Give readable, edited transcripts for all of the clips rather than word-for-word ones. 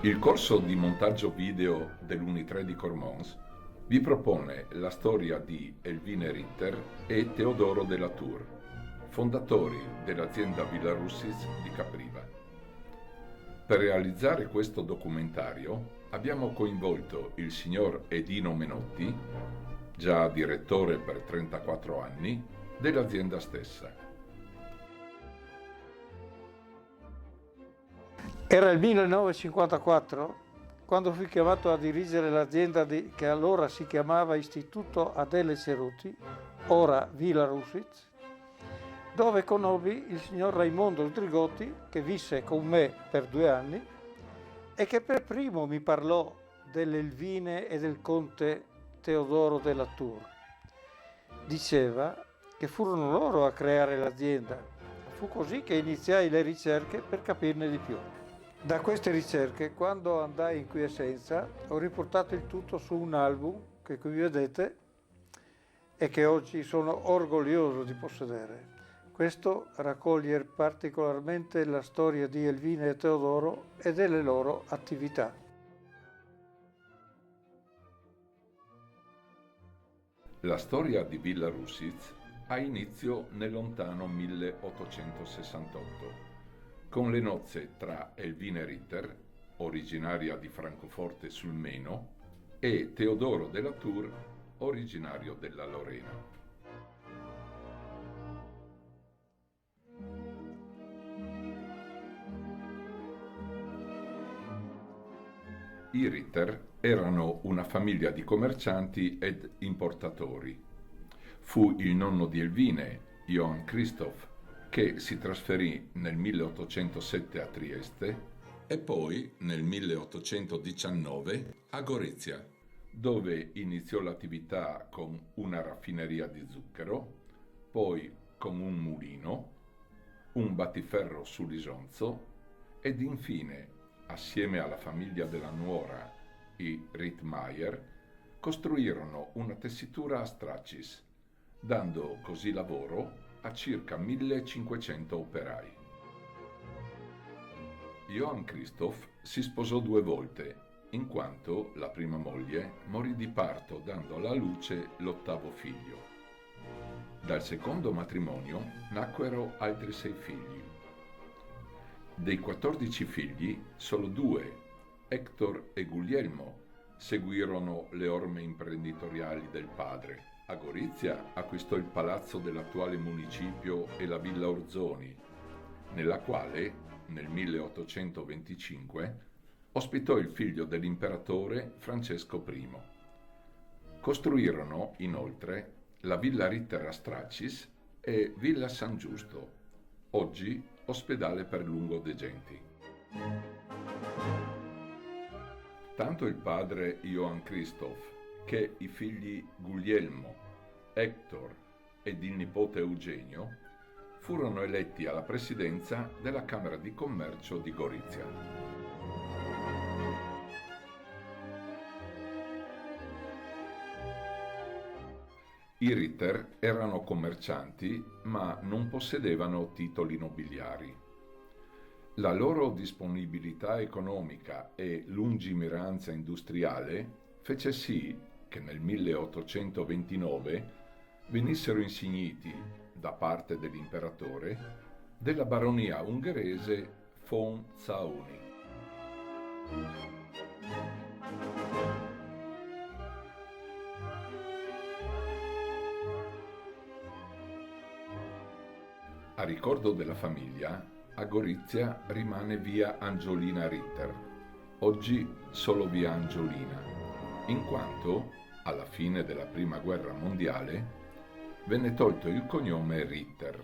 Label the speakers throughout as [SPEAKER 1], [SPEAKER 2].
[SPEAKER 1] Il corso di montaggio video dell'Uni3 di Cormons vi propone la storia di Elvine Ritter e Teodoro Della Tour, fondatori dell'azienda Villarusis di Capriva. Per realizzare questo documentario abbiamo coinvolto il signor Edino Menotti, già direttore per 34 anni, dell'azienda stessa.
[SPEAKER 2] Era il 1954 quando fui chiamato a dirigere l'azienda che allora si chiamava Istituto Adele Ceruti, ora Villarusis, dove conobbi il signor Raimondo Sdrigotti, che visse con me per 2 anni e che per primo mi parlò dell'Elvine e del conte Teodoro Della Tour. Diceva che furono loro a creare l'azienda. Fu così che iniziai le ricerche per capirne di più. Da queste ricerche, quando andai in quiescenza, ho riportato il tutto su un album che qui vedete e che oggi sono orgoglioso di possedere. Questo raccoglie particolarmente la storia di Elvine e Teodoro e delle loro attività.
[SPEAKER 1] La storia di Villarusis ha inizio nel lontano 1868, con le nozze tra Elvine Ritter, originaria di Francoforte sul Meno, e Teodoro Della Tour, originario della Lorena. I Ritter erano una famiglia di commercianti ed importatori. Fu il nonno di Elvine, Johann Christoph, che si trasferì nel 1807 a Trieste e poi nel 1819 a Gorizia, dove iniziò l'attività con una raffineria di zucchero, poi con un mulino, un battiferro sull'Isonzo ed infine, assieme alla famiglia della nuora, i Rittmeier, costruirono una tessitura a straccis, dando così lavoro a circa 1500 operai. Johann Christoph si sposò 2 volte, in quanto la prima moglie morì di parto dando alla luce l'8º figlio. Dal secondo matrimonio nacquero altri 6 figli. Dei 14 figli, solo 2, Hector e Guglielmo, seguirono le orme imprenditoriali del padre. A Gorizia acquistò il palazzo dell'attuale municipio e la Villa Orzoni, nella quale, nel 1825, ospitò il figlio dell'imperatore Francesco I. Costruirono, inoltre, la Villa Ritter a Strachis e Villa San Giusto, oggi ospedale per lungodegenti. Tanto il padre Johann Christoph che i figli Guglielmo, Hector ed il nipote Eugenio furono eletti alla presidenza della Camera di Commercio di Gorizia. I Ritter erano commercianti, ma non possedevano titoli nobiliari. La loro disponibilità economica e lungimiranza industriale fece sì che nel 1829 venissero insigniti, da parte dell'imperatore, della baronia ungherese von Tsauni. A ricordo della famiglia, a Gorizia rimane via Angiolina Ritter, oggi solo via Angiolina, in quanto, alla fine della Prima Guerra Mondiale, venne tolto il cognome Ritter.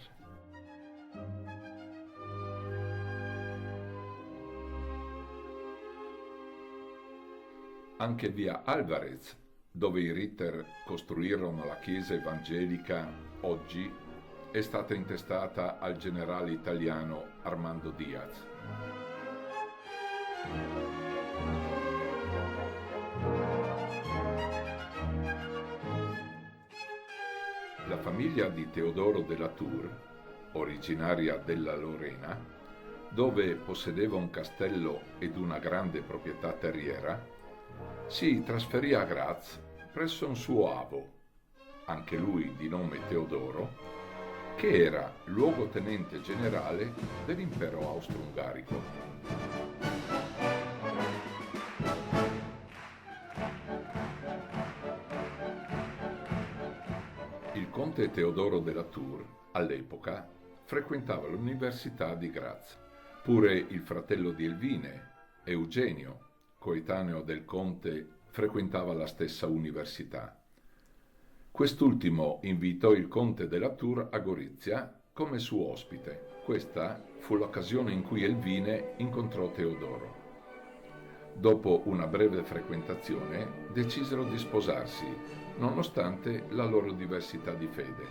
[SPEAKER 1] Anche via Alvarez, dove i Ritter costruirono la chiesa evangelica, oggi è stata intestata al generale italiano Armando Diaz. La famiglia di Teodoro Della Tour, originaria della Lorena, dove possedeva un castello ed una grande proprietà terriera, si trasferì a Graz presso un suo avo, anche lui di nome Teodoro, che era luogotenente generale dell'impero austro-ungarico. Il conte Teodoro della Tour, all'epoca, frequentava l'Università di Graz. Pure il fratello di Elvine, Eugenio, coetaneo del conte, frequentava la stessa università. Quest'ultimo invitò il conte della Tour a Gorizia come suo ospite. Questa fu l'occasione in cui Elvine incontrò Teodoro. Dopo una breve frequentazione decisero di sposarsi, nonostante la loro diversità di fede.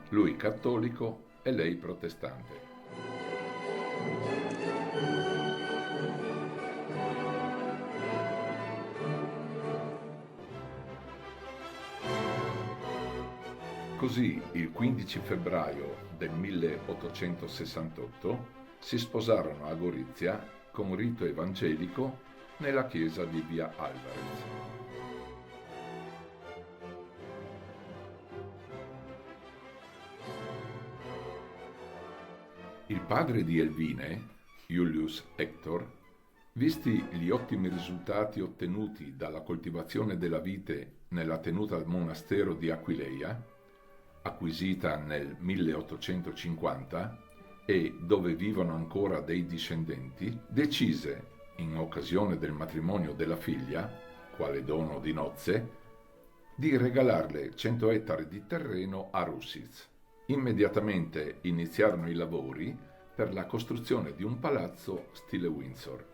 [SPEAKER 1] Lui cattolico e lei protestante. Così, il 15 febbraio del 1868 si sposarono a Gorizia con rito evangelico nella chiesa di via Alvarez. Il padre di Elvine, Julius Hector, visti gli ottimi risultati ottenuti dalla coltivazione della vite nella tenuta al monastero di Aquileia, acquisita nel 1850 e dove vivono ancora dei discendenti, decise, in occasione del matrimonio della figlia, quale dono di nozze, di regalarle 100 ettari di terreno a Russitz. Immediatamente iniziarono i lavori per la costruzione di un palazzo stile Windsor.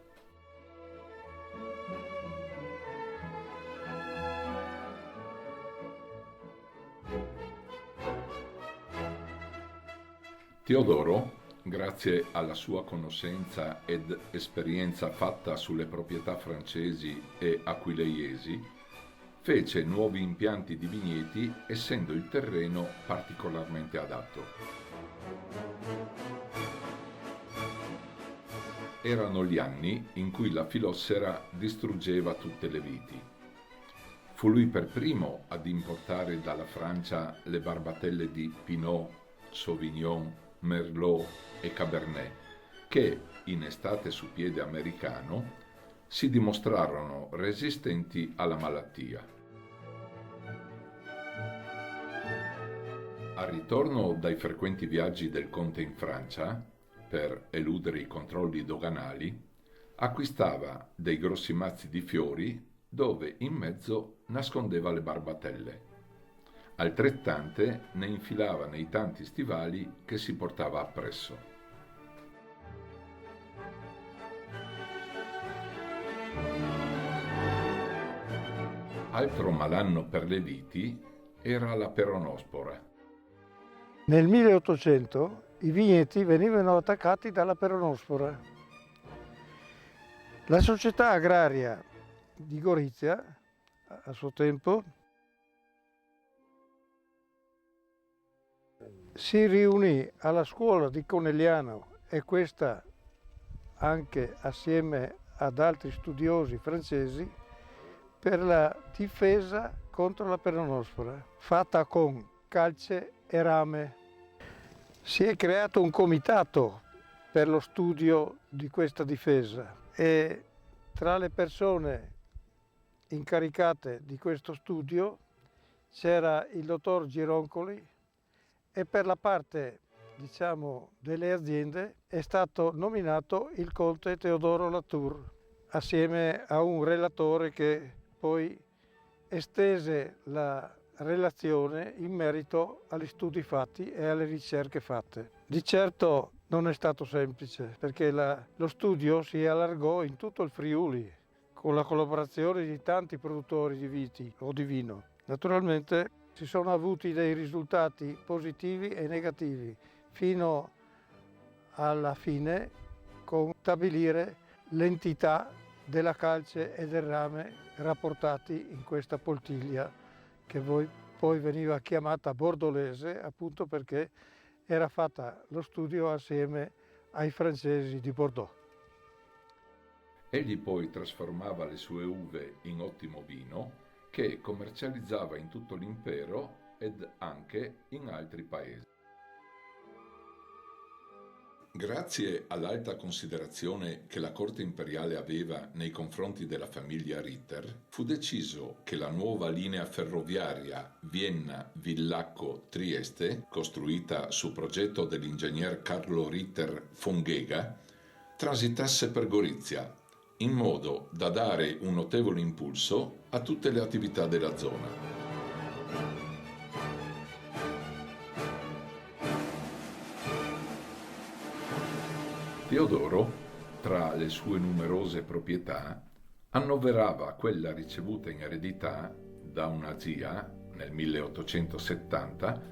[SPEAKER 1] Teodoro, grazie alla sua conoscenza ed esperienza fatta sulle proprietà francesi e aquileiesi, fece nuovi impianti di vigneti essendo il terreno particolarmente adatto. Erano gli anni in cui la filossera distruggeva tutte le viti. Fu lui per primo ad importare dalla Francia le barbatelle di Pinot, Sauvignon, Merlot e Cabernet, che, in estate su piede americano, si dimostrarono resistenti alla malattia. Al ritorno dai frequenti viaggi del conte in Francia, per eludere i controlli doganali, acquistava dei grossi mazzi di fiori dove in mezzo nascondeva le barbatelle. Altrettante ne infilava nei tanti stivali che si portava appresso. Altro malanno per le viti era la peronospora.
[SPEAKER 2] Nel 1800 i vigneti venivano attaccati dalla peronospora. La società agraria di Gorizia, a suo tempo, si riunì alla scuola di Conegliano e questa anche assieme ad altri studiosi francesi per la difesa contro la peronospora, fatta con calce e rame. Si è creato un comitato per lo studio di questa difesa e tra le persone incaricate di questo studio c'era il dottor Gironcoli e per la parte, diciamo, delle aziende è stato nominato il conte Teodoro Latour assieme a un relatore che poi estese la relazione in merito agli studi fatti e alle ricerche fatte. Di certo non è stato semplice perché lo studio si allargò in tutto il Friuli con la collaborazione di tanti produttori di viti o di vino. Naturalmente si sono avuti dei risultati positivi e negativi fino alla fine con stabilire l'entità della calce e del rame rapportati in questa poltiglia che poi veniva chiamata bordolese appunto perché era fatta lo studio assieme ai francesi di Bordeaux.
[SPEAKER 1] Egli poi trasformava le sue uve in ottimo vino che commercializzava in tutto l'impero ed anche in altri paesi. Grazie all'alta considerazione che la corte imperiale aveva nei confronti della famiglia Ritter, fu deciso che la nuova linea ferroviaria Vienna-Villacco-Trieste, costruita su progetto dell'ingegner Carlo Ritter von Ghega, transitasse per Gorizia, in modo da dare un notevole impulso a tutte le attività della zona. Teodoro, tra le sue numerose proprietà, annoverava quella ricevuta in eredità da una zia nel 1870,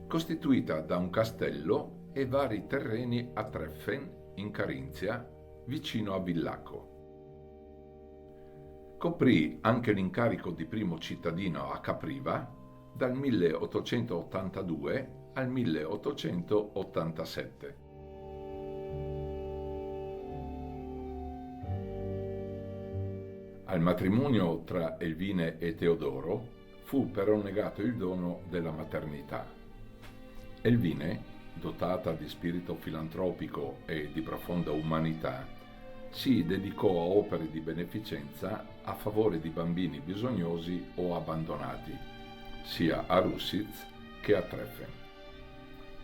[SPEAKER 1] costituita da un castello e vari terreni a Treffen, in Carinzia, vicino a Villacco. Coprì anche l'incarico di primo cittadino a Capriva dal 1882 al 1887. Al matrimonio tra Elvine e Teodoro fu però negato il dono della maternità. Elvine, dotata di spirito filantropico e di profonda umanità, si dedicò a opere di beneficenza a favore di bambini bisognosi o abbandonati, sia a Russitz che a Treffen.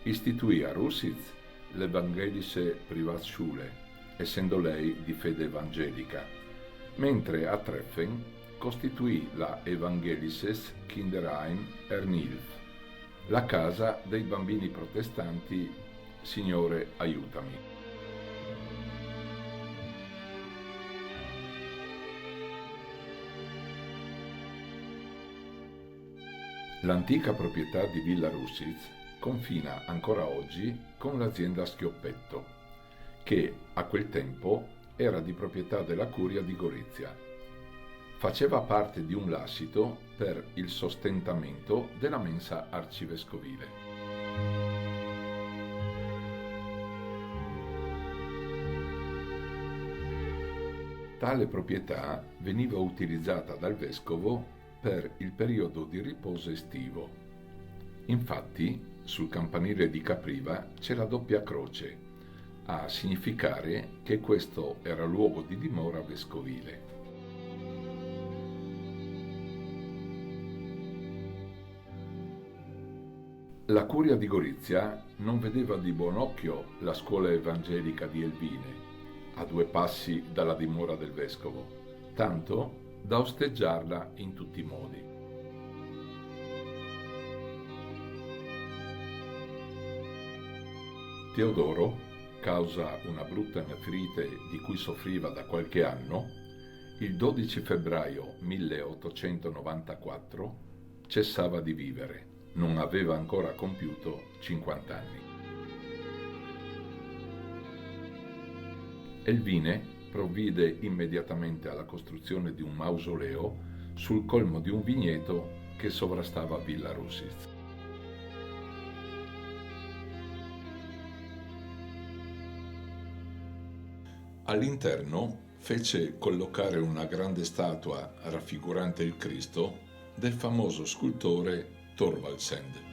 [SPEAKER 1] Istituì a Russitz l'Evangelische Privatschule, essendo lei di fede evangelica, mentre a Treffen costituì la Evangelisches Kinderheim Ernilf, la casa dei bambini protestanti Signore aiutami. L'antica proprietà di Villa Russitz confina ancora oggi con l'azienda Schioppetto, che a quel tempo era di proprietà della Curia di Gorizia. Faceva parte di un lascito per il sostentamento della mensa arcivescovile. Tale proprietà veniva utilizzata dal vescovo per il periodo di riposo estivo. Infatti, sul campanile di Capriva c'è la doppia croce, a significare che questo era luogo di dimora vescovile. La Curia di Gorizia non vedeva di buon occhio la scuola evangelica di Elvine, a 2 passi dalla dimora del vescovo, tanto da osteggiarla in tutti i modi. Teodoro, causa una brutta nefrite di cui soffriva da qualche anno, il 12 febbraio 1894 cessava di vivere, non aveva ancora compiuto 50 anni. Elvine provvide immediatamente alla costruzione di un mausoleo sul colmo di un vigneto che sovrastava Villa Russitz. All'interno fece collocare una grande statua raffigurante il Cristo del famoso scultore Thorvaldsen.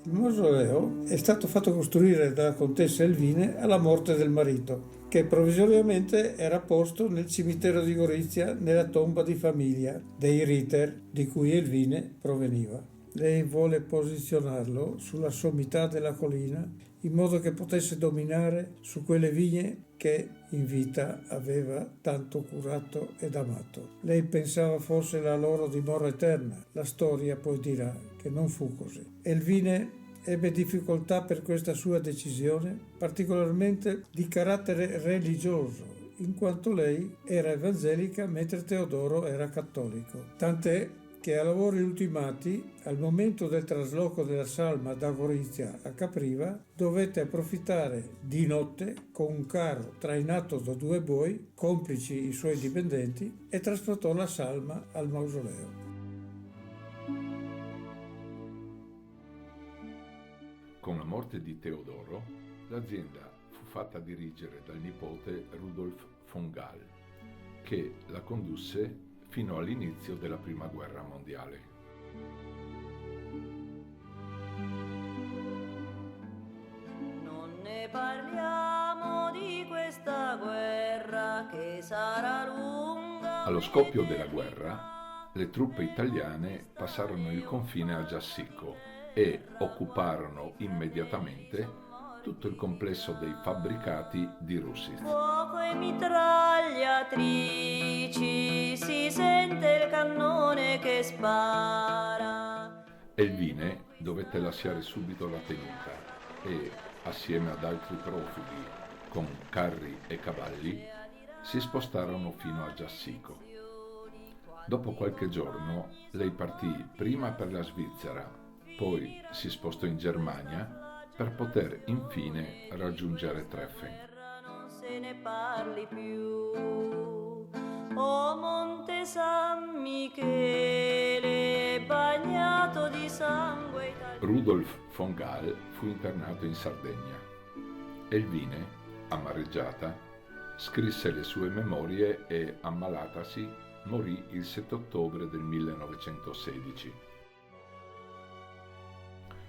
[SPEAKER 2] Il mausoleo è stato fatto costruire dalla contessa Elvine alla morte del marito, che provvisoriamente era posto nel cimitero di Gorizia nella tomba di famiglia dei Ritter, di cui Elvine proveniva. Lei vuole posizionarlo sulla sommità della collina in modo che potesse dominare su quelle vigne che in vita aveva tanto curato ed amato. Lei pensava fosse la loro dimora eterna. La storia poi dirà che non fu così. Elvine ebbe difficoltà per questa sua decisione, particolarmente di carattere religioso, in quanto lei era evangelica mentre Teodoro era cattolico. Tant'è che a lavori ultimati, al momento del trasloco della salma da Gorizia a Capriva, dovette approfittare di notte con un carro trainato da 2 buoi, complici i suoi dipendenti, e trasportò la salma al mausoleo.
[SPEAKER 1] Con la morte di Teodoro, l'azienda fu fatta dirigere dal nipote Rudolf von Gahl, che la condusse fino all'inizio della Prima Guerra Mondiale.
[SPEAKER 3] Non ne parliamo di questa guerra che sarà lunga.
[SPEAKER 1] Allo scoppio della guerra, le truppe italiane passarono il confine a Giassico e occuparono immediatamente tutto il complesso dei fabbricati di Russitz.
[SPEAKER 3] Fuoco e mitragliatrici, si sente il cannone che spara.
[SPEAKER 1] Elvine dovette lasciare subito la tenuta e, assieme ad altri profughi, con carri e cavalli, si spostarono fino a Giassico. Dopo qualche giorno, lei partì prima per la Svizzera, poi si spostò in Germania per poter infine raggiungere Treffen.
[SPEAKER 3] Non se ne parli più. O Monte San Michele, bagnato di sangue italiano.
[SPEAKER 1] Rudolf von Gahl fu internato in Sardegna. Elvine, amareggiata, scrisse le sue memorie e, ammalatasi, morì il 7 ottobre del 1916.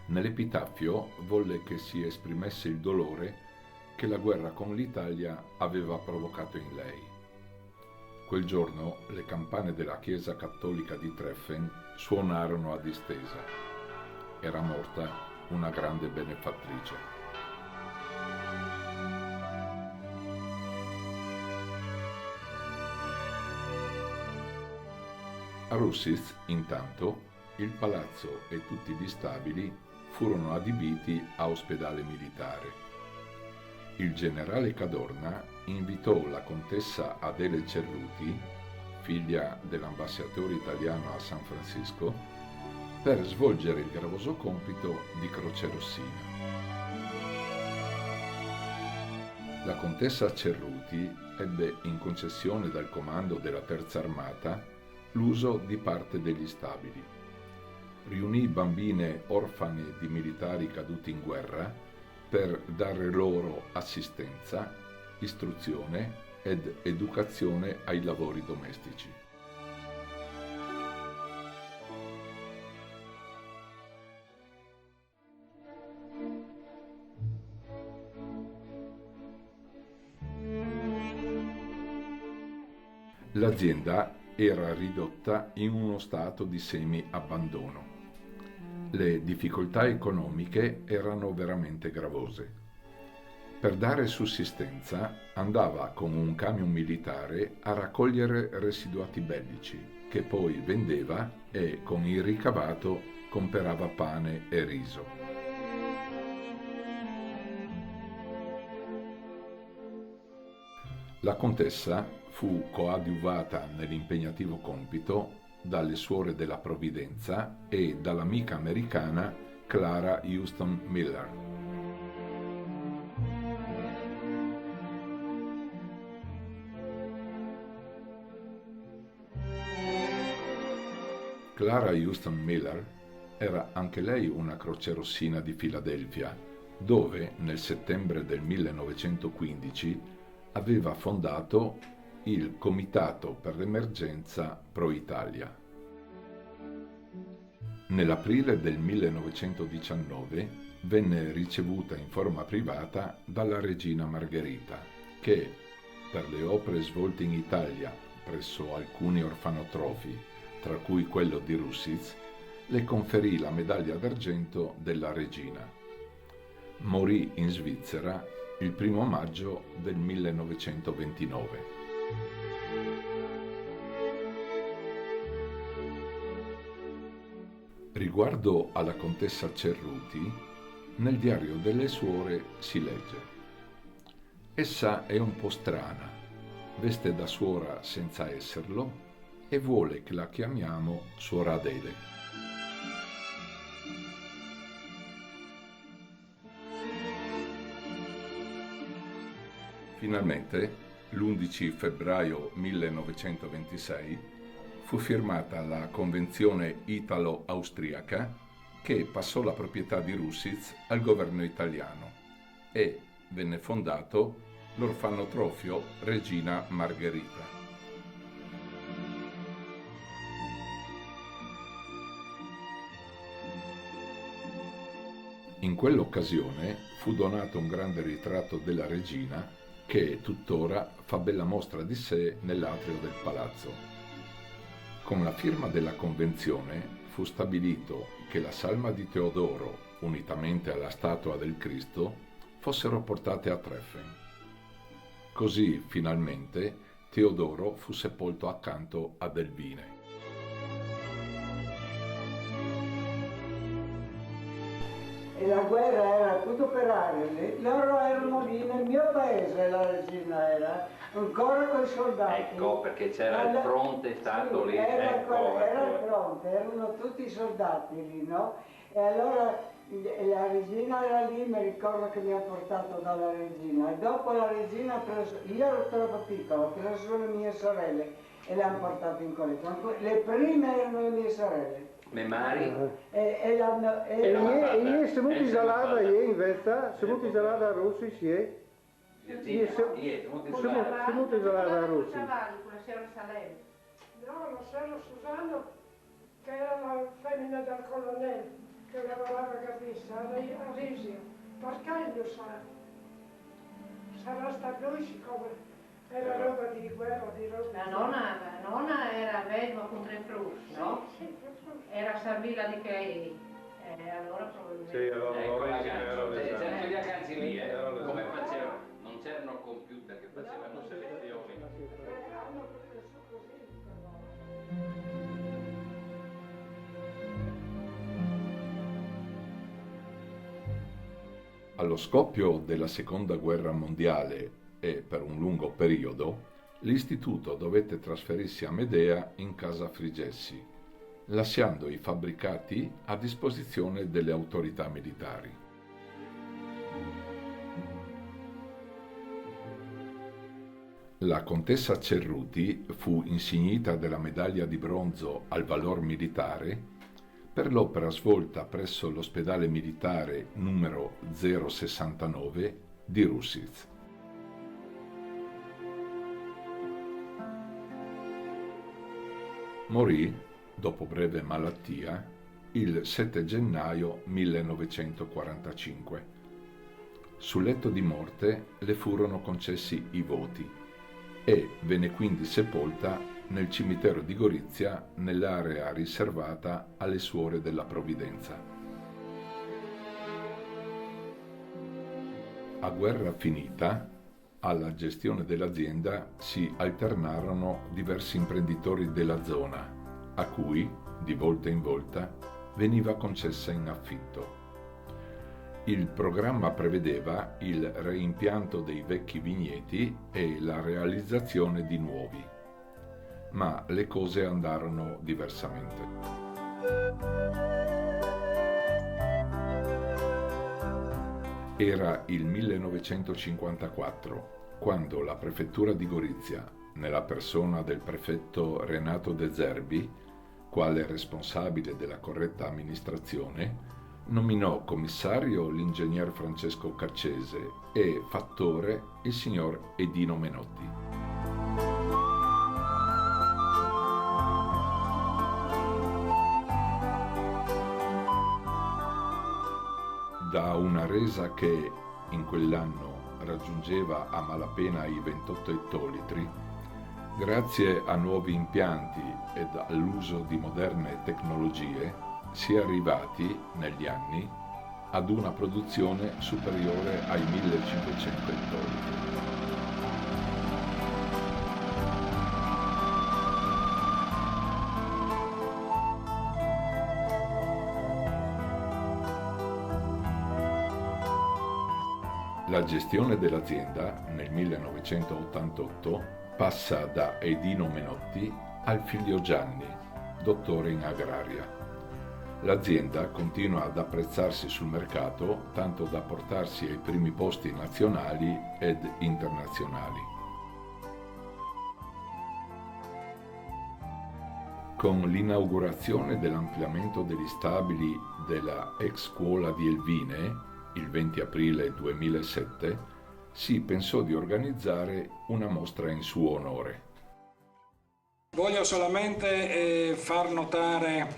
[SPEAKER 1] Nell'epitaffio volle che si esprimesse il dolore che la guerra con l'Italia aveva provocato in lei. Quel giorno le campane della chiesa cattolica di Treffen suonarono a distesa. Era morta una grande benefattrice. A Russitz, intanto, il palazzo e tutti gli stabili furono adibiti a ospedale militare. Il generale Cadorna invitò la contessa Adele Cerruti, figlia dell'ambasciatore italiano a San Francisco, per svolgere il gravoso compito di crocerossina. La contessa Cerruti ebbe in concessione dal comando della Terza Armata l'uso di parte degli stabili. Riunì bambine orfane di militari caduti in guerra per dare loro assistenza, istruzione ed educazione ai lavori domestici. L'azienda era ridotta in uno stato di semi-abbandono. Le difficoltà economiche erano veramente gravose. Per dare sussistenza andava con un camion militare a raccogliere residuati bellici, che poi vendeva e con il ricavato comperava pane e riso. La contessa fu coadiuvata nell'impegnativo compito dalle suore della Provvidenza e dall'amica americana Clara Houston Miller. Clara Houston Miller era anche lei una crocerossina di Filadelfia, dove nel settembre del 1915 aveva fondato il Comitato per l'Emergenza Pro Italia. Nell'aprile del 1919 venne ricevuta in forma privata dalla regina Margherita, che, per le opere svolte in Italia presso alcuni orfanotrofi, tra cui quello di Russitz, le conferì la medaglia d'argento della regina. Morì in Svizzera il 1 maggio del 1929. Riguardo alla contessa Cerruti, nel diario delle suore si legge: essa è un po' strana, veste da suora senza esserlo e vuole che la chiamiamo suora Adele. Finalmente, l'11 febbraio 1926, fu firmata la Convenzione italo-austriaca che passò la proprietà di Rusiz al governo italiano e venne fondato l'orfanotrofio Regina Margherita. In quell'occasione fu donato un grande ritratto della regina che tuttora fa bella mostra di sé nell'atrio del palazzo. Con la firma della convenzione fu stabilito che la salma di Teodoro, unitamente alla statua del Cristo, fossero portate a Treffen. Così, finalmente, Teodoro fu sepolto accanto ad Elvine.
[SPEAKER 4] E la guerra era tutto per aria, loro erano lì nel mio paese, la regina era, ancora con i soldati.
[SPEAKER 5] Ecco, perché c'era il fronte stato
[SPEAKER 4] sì,
[SPEAKER 5] lì.
[SPEAKER 4] Era,
[SPEAKER 5] ecco,
[SPEAKER 4] era il fronte, erano tutti i soldati lì, no? E allora la regina era lì, mi ricordo che mi ha portato dalla regina, e dopo la regina ha preso, io ero troppo piccola, ho preso le mie sorelle e le hanno portate in colletto. Le prime erano le mie sorelle.
[SPEAKER 5] Me mari?
[SPEAKER 2] Io siamo isolati in verità, siamo isolati a Russi, sì. Siamo isolati a Russi.
[SPEAKER 6] No, la signora Susano, che era la femmina del colonnello, che lavorava a Gavissa, a Risio. Perché lo sa? Sarà stato lui, siccome era roba di guerra, di roba.
[SPEAKER 7] La nonna era vedova con 3 frus, no?
[SPEAKER 6] Sì.
[SPEAKER 7] Era servila di che allora probabilmente.
[SPEAKER 8] Sì, allora
[SPEAKER 5] C'erano gli ragazzi lì, come facevano? Non c'erano computer che facevano selezioni.
[SPEAKER 6] Hanno preso così.
[SPEAKER 1] Allo scoppio della Seconda Guerra Mondiale e per un lungo periodo, l'istituto dovette trasferirsi a Medea in casa Frigessi, lasciando i fabbricati a disposizione delle autorità militari. La contessa Cerruti fu insignita della medaglia di bronzo al valor militare per l'opera svolta presso l'ospedale militare numero 069 di Rusiz. Morì, dopo breve malattia, il 7 gennaio 1945. Sul letto di morte le furono concessi i voti e venne quindi sepolta nel cimitero di Gorizia nell'area riservata alle suore della Provvidenza. A guerra finita, alla gestione dell'azienda si alternarono diversi imprenditori della zona, a cui, di volta in volta, veniva concessa in affitto. Il programma prevedeva il reimpianto dei vecchi vigneti e la realizzazione di nuovi, ma le cose andarono diversamente. Era il 1954, quando la prefettura di Gorizia, nella persona del prefetto Renato De Zerbi, quale responsabile della corretta amministrazione, nominò commissario l'ingegner Francesco Caccese e fattore il signor Edino Menotti. Da una resa che in quell'anno raggiungeva a malapena i 28 ettolitri, grazie a nuovi impianti ed all'uso di moderne tecnologie, si è arrivati, negli anni, ad una produzione superiore ai 1500 ettolitri. La gestione dell'azienda nel 1988 passa da Edino Menotti al figlio Gianni, dottore in agraria. L'azienda continua ad apprezzarsi sul mercato tanto da portarsi ai primi posti nazionali ed internazionali. Con l'inaugurazione dell'ampliamento degli stabili della ex scuola di Elvine, il 20 aprile 2007, si pensò di organizzare una mostra in suo onore.
[SPEAKER 8] Voglio solamente far notare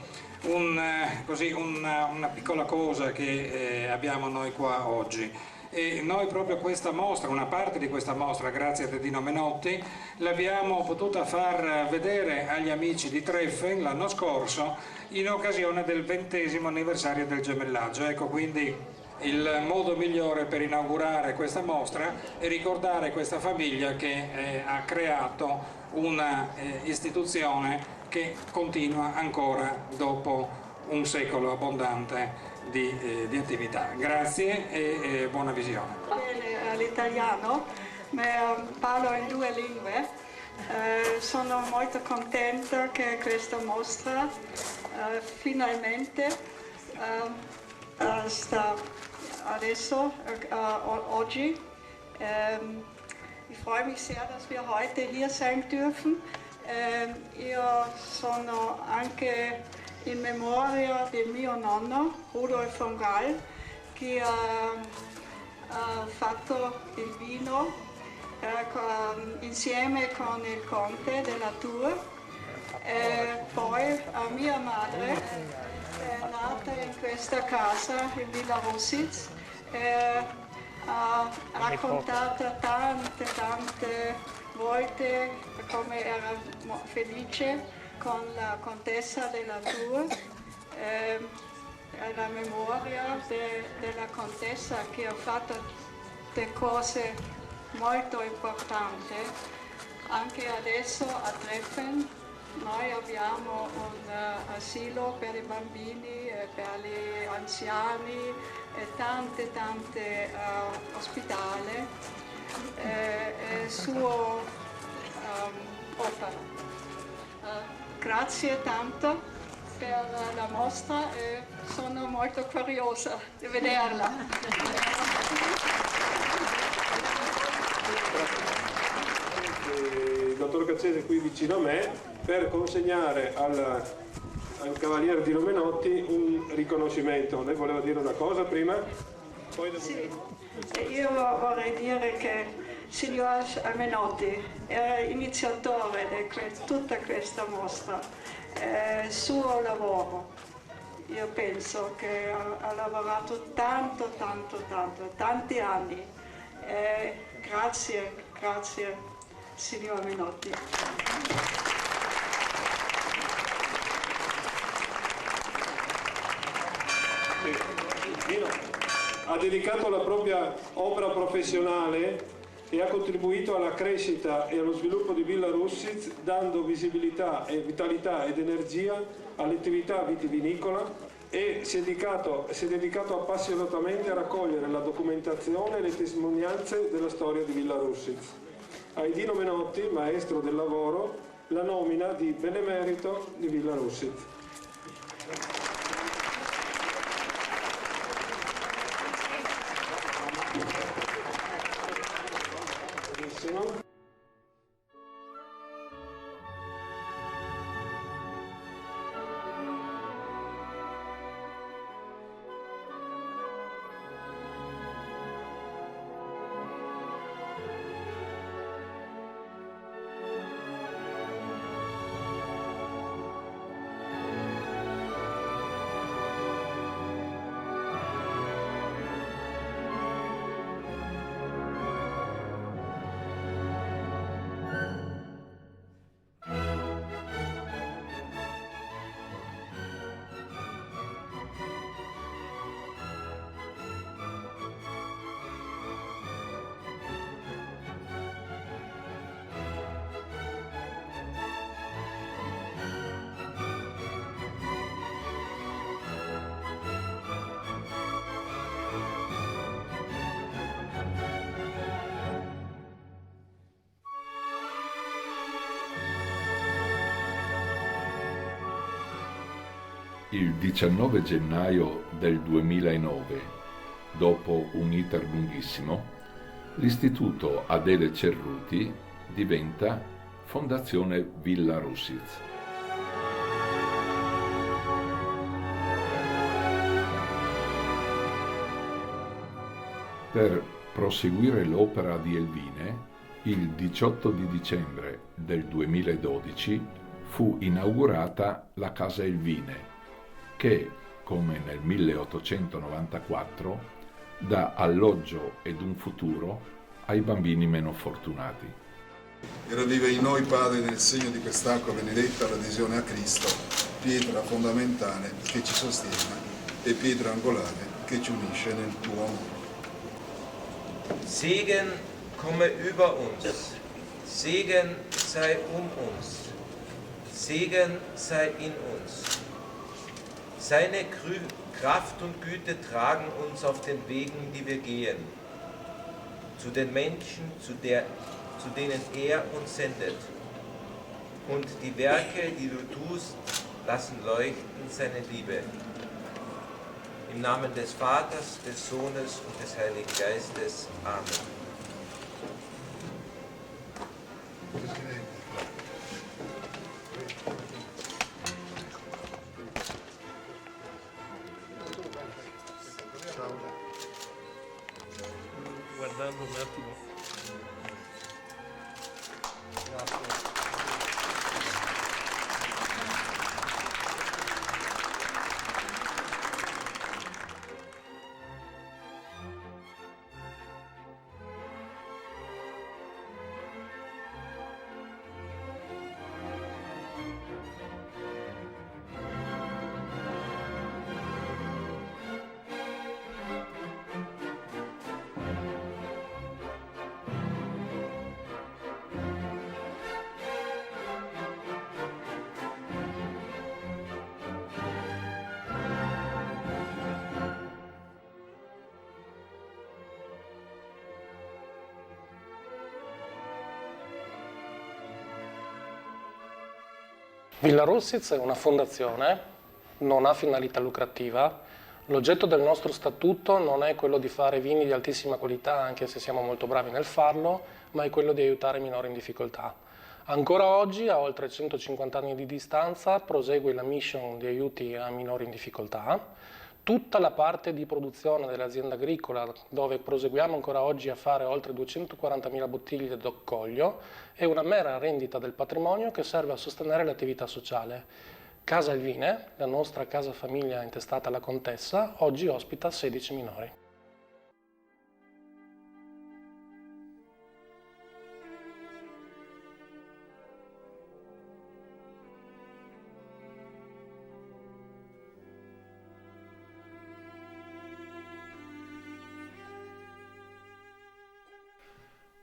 [SPEAKER 8] una piccola cosa che abbiamo noi qua oggi. E noi proprio questa mostra, una parte di questa mostra, grazie a Dedino Menotti, l'abbiamo potuta far vedere agli amici di Treffen l'anno scorso in occasione del 20° anniversario del gemellaggio. Ecco, quindi il modo migliore per inaugurare questa mostra è ricordare questa famiglia che ha creato una istituzione che continua ancora dopo un secolo abbondante di attività. Grazie e buona visione.
[SPEAKER 9] L'italiano, ma parlo in 2 lingue. Sono molto contenta che questa mostra finalmente sta adesso, oggi. Ich freue mich sehr, dass wir heute hier sein dürfen. Io sono anche in memoria del mio nonno, Rudolf von Gall, che ha fatto il vino insieme con il conte della Tour. Poi mia madre è nata in questa casa, in Villa Russitz, ha raccontato tante volte come era felice con la contessa della Tour, la memoria della contessa che ha fatto delle cose molto importanti. Anche adesso a Treffen noi abbiamo un asilo per i bambini, per gli anziani e tante ospitali. È sua opera. Grazie tanto per la mostra e sono molto curiosa di vederla.
[SPEAKER 10] Il dottor Caccese qui vicino a me per consegnare al cavaliere Dino Menotti un riconoscimento. Lei voleva dire una cosa prima? Poi
[SPEAKER 9] sì, io vorrei dire che signor Menotti era iniziatore di tutta questa mostra, il suo lavoro. Io penso che ha lavorato tanti anni. Grazie, signor Menotti.
[SPEAKER 10] Dino ha dedicato la propria opera professionale e ha contribuito alla crescita e allo sviluppo di Villa Russitz, dando visibilità e vitalità ed energia all'attività vitivinicola e si è dedicato appassionatamente a raccogliere la documentazione e le testimonianze della storia di Villa Russitz. A Dino Menotti, maestro del lavoro, la nomina di benemerito di Villa Russitz.
[SPEAKER 1] Il 19 gennaio del 2009, dopo un iter lunghissimo, l'Istituto Adele Cerruti diventa Fondazione Villa Russitz. Per proseguire l'opera di Elvine, il 18 di dicembre del 2012 fu inaugurata la Casa Elvine, che, come nel 1894, dà alloggio ed un futuro ai bambini meno fortunati.
[SPEAKER 11] E ravviva in noi, Padre, nel segno di quest'acqua benedetta, l'adesione a Cristo, pietra fondamentale che ci sostiene e pietra angolare che ci unisce nel tuo amore.
[SPEAKER 12] Segen komme über uns, Segen sei uns, Segen sei in uns. Seine Kraft und Güte tragen uns auf den Wegen, die wir gehen, zu den Menschen, zu denen er uns sendet. Und die Werke, die du tust, lassen leuchten seine Liebe. Im Namen des Vaters, des Sohnes und des Heiligen Geistes. Amen.
[SPEAKER 10] Guardando un attimo.
[SPEAKER 13] Villa Russitz è una fondazione, non ha finalità lucrativa. L'oggetto del nostro statuto non è quello di fare vini di altissima qualità, anche se siamo molto bravi nel farlo, ma è quello di aiutare i minori in difficoltà. Ancora oggi, a oltre 150 anni di distanza, prosegue la mission di aiuti a minori in difficoltà. Tutta la parte di produzione dell'azienda agricola, dove proseguiamo ancora oggi a fare oltre 240.000 bottiglie d'occoglio, è una mera rendita del patrimonio che serve a sostenere l'attività sociale. Casa Elvine, la nostra casa famiglia intestata alla contessa, oggi ospita 16 minori.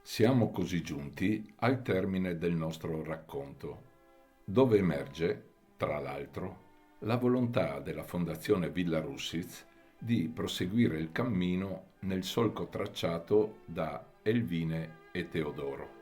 [SPEAKER 1] Siamo così giunti al termine del nostro racconto, dove emerge, tra l'altro, la volontà della Fondazione Villa Russitz di proseguire il cammino nel solco tracciato da Elvine e Teodoro.